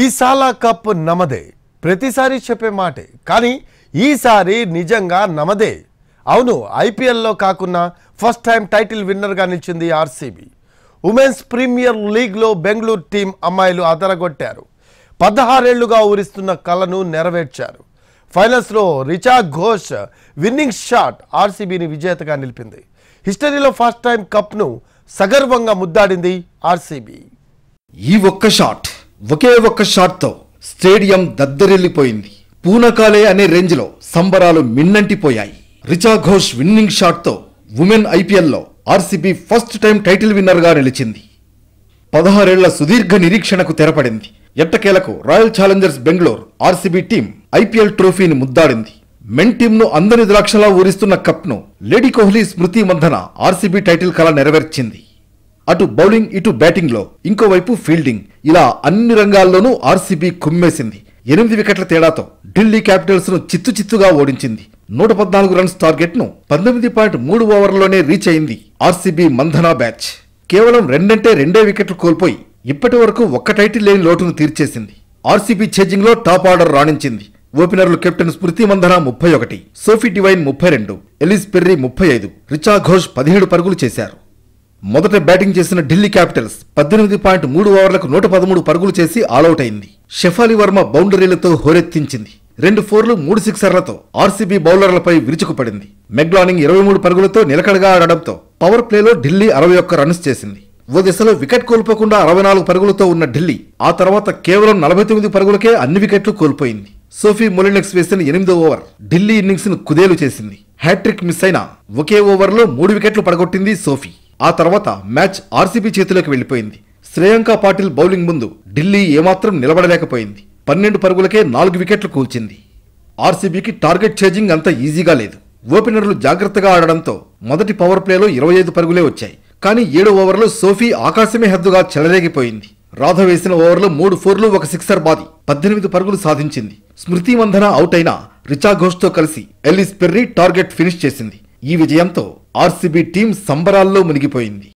ఈ సాలా కప్ నమదే ప్రతిసారి చెప్పే మాటే కానీ ఈసారి నిజంగా నమదే. అవును, ఐపీఎల్లో కాకున్నా ఫస్ట్ టైం టైటిల్ విన్నర్గా నిలిచింది ఆర్సీబీ. ఉమెన్స్ ప్రీమియర్ లీగ్లో బెంగళూరు టీం అమ్మాయిలు అదరగొట్టారు. 16 ఏళ్లుగా ఊరిస్తున్న కలను నెరవేర్చారు. ఫైనల్స్లో రిచా ఘోష్ విన్నింగ్ షాట్ ఆర్సీబీని విజేతగా నిలిపింది. హిస్టరీలో ఫస్ట్ టైం కప్ను సగర్వంగా ముద్దాడింది ఆర్సీబీ. ఈ ఒకే ఒక్క షాట్తో స్టేడియం దద్దరిల్లిపోయింది. పూనకాలే అనే రేంజ్లో సంబరాలు మిన్నంటిపోయాయి. రిచా ఘోష్ విన్నింగ్ షాట్తో ఉమెన్ ఐపీఎల్లో ఆర్సీబీ ఫస్ట్ టైం టైటిల్ విన్నర్గా నిలిచింది. 16 ఏళ్ల సుదీర్ఘ నిరీక్షణకు తెరపడింది. ఎట్టకేలకు Royal Challengers Bengaluru RCB team IPL ట్రోఫీని ముద్దాడింది. మెన్ టీంను అందని ద్రాక్షలా ఊరిస్తున్న కప్ను lady Kohli Smriti Mandhana RCB title కల నెరవేర్చింది. అటు బౌలింగ్ ఇటు బ్యాటింగ్లో ఇంకోవైపు ఫీల్డింగ్, ఇలా అన్ని రంగాల్లోనూ ఆర్సీబీ కుమ్మేసింది. 8 వికెట్ల తేడాతో ఢిల్లీ క్యాపిటల్స్ ను చిత్తుగా ఓడించింది. 114 రన్స్ టార్గెట్ ను 19.3 ఓవర్లలోనే రీచ్ అయింది ఆర్సీబీ మంధనా బ్యాచ్. కేవలం 2 వికెట్లు కోల్పోయి ఇప్పటి వరకు ఒక్క టైటిల్ లేని లోటును తీర్చేసింది. ఆర్సీబీ ఛేజింగ్ లో టాప్ ఆర్డర్ రాణించింది. ఓపెనర్లు captain Smriti Mandhana 31, Sophie Devine 32, Ellyse Perry 35, Richa Ghosh 17 పరుగులు చేశారు. మొదట బ్యాటింగ్ చేసిన ఢిల్లీ క్యాపిటల్స్ 18.3 ఓవర్లకు 113 పరుగులు చేసి ఆలౌట్ అయింది. షెఫాలి వర్మ బౌండరీలతో హోరెత్తించింది. 2 4లు 3 సిక్సర్లతో ఆర్సీబీ బౌలర్లపై విరుచుకుపడింది. మెగ్లానింగ్ 23 పరుగులతో నిలకడగా ఆడడంతో పవర్ ప్లేలో ఢిల్లీ 61 రన్స్ చేసింది. ఓ దశలో వికెట్ కోల్పోకుండా 64 పరుగులతో ఉన్న ఢిల్లీ ఆ తర్వాత కేవలం 49 పరుగులకే అన్ని వికెట్లు కోల్పోయింది. సోఫీ మొలినెక్స్ వేసిన 8వ ఓవర్ ఢిల్లీ ఇన్నింగ్స్ ను కుదేలు చేసింది. హ్యాట్రిక్ మిస్ అయినా ఒకే ఓవర్లో 3 వికెట్లు పడగొట్టింది సోఫీ. ఆ తర్వాత మ్యాచ్ ఆర్సీబీ చేతిలోకి వెళ్లిపోయింది. శ్రేయాంక పాటిల్ బౌలింగ్ ముందు ఢిల్లీ ఏమాత్రం నిలబడలేకపోయింది. 12 పరుగులకే 4 వికెట్లు కూల్చింది. ఆర్సీబీకి టార్గెట్ చేజింగ్ అంత ఈజీగా లేదు. ఓపెనర్లు జాగ్రత్తగా ఆడడంతో మొదటి పవర్ ప్లేలో 25 పరుగులే వచ్చాయి. కానీ 7వ ఓవర్లో సోఫీ ఆకాశమే హద్దుగా చెలరేగిపోయింది. రాధ వేసిన ఓవర్లో 3 4లు 1 సిక్సర్ బాది 18 పరుగులు సాధించింది. స్మృతి మంధన అవుట్ అయినా రిచా ఘోష్తో కలిసి ఎలిస్ పెర్రీ టార్గెట్ ఫినిష్ చేసింది. ఈ విజయంతో ఆర్సీబీ టీం సంబరాల్లో మునిగిపోయింది.